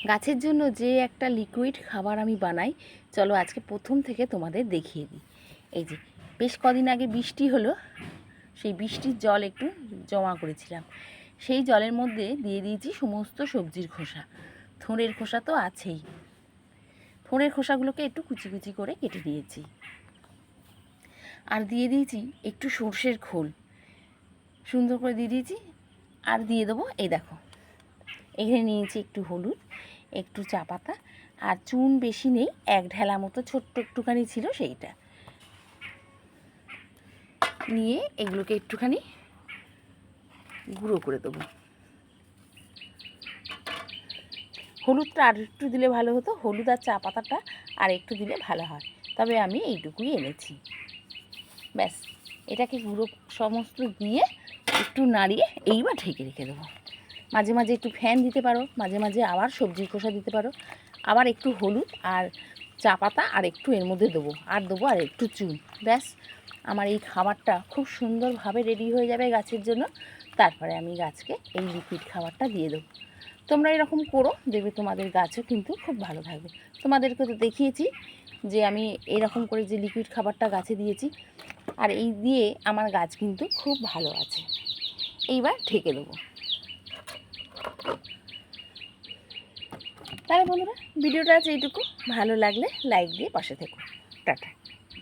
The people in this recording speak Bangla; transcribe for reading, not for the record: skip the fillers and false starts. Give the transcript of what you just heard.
গাছের জন্য যে একটা লিকুইড খাবার আমি বানাই, চলো আজকে প্রথম থেকে তোমাদের দেখিয়ে দিই। এই যে বেশ কদিন আগে বৃষ্টি হলো, সেই বৃষ্টির জল একটু জমা করেছিলাম, সেই জলের মধ্যে দিয়ে দিয়েছি সমস্ত সবজির খোসা। থোড়ের খোসা তো আছেই, থোড়ের খোসাগুলোকে একটু কুচি কুচি করে কেটে দিয়েছি। আর দিয়ে দিয়েছি একটু সর্ষের খোল, সুন্দর করে দিয়ে দিয়েছি। আর দিয়ে দেবো, এই দেখো এখানে নিয়েছি একটু হলুদ, একটু চা পাতা, আর চুন বেশি নেই, এক ঢেলা মতো ছোট্ট একটুখানি ছিল, সেইটা নিয়ে এগুলোকে একটুখানি গুঁড়ো করে দেবো। হলুদটা আর একটু দিলে ভালো হতো, হলুদ আর চা পাতাটা আর একটু দিলে ভালো হয়, তবে আমি এইটুকুই এনেছি। ব্যাস, এটাকে গুঁড়ো সমস্ত দিয়ে একটু নাড়িয়ে এইবার ঢেকে রেখে দেবো। মাঝে মাঝে একটু ফ্যান দিতে পারো, মাঝে মাঝে আবার সবজির খোসা দিতে পারো, আবার একটু হলুদ আর চা পাতা আর একটু এর মধ্যে দেবো, আর একটু চুন। ব্যাস, আমার এই খাবারটা খুব সুন্দরভাবে রেডি হয়ে যাবে গাছের জন্য। তারপরে আমি গাছকে এই লিকুইড খাবারটা দিয়ে দেবো। তোমরা এরকম করো, দেখবে তোমাদের গাছও কিন্তু খুব ভালো থাকবে। তোমাদেরকে তো দেখিয়েছি যে আমি এরকম করে যে লিকুইড খাবারটা গাছে দিয়েছি, আর এই দিয়ে আমার গাছ কিন্তু খুব ভালো আছে। এইবার ঢেকে দেবো। তাহলে বন্ধুরা, ভিডিওটা আছে এইটুকু। ভালো লাগলে লাইক দিয়ে পাশে থেকো। টাটা।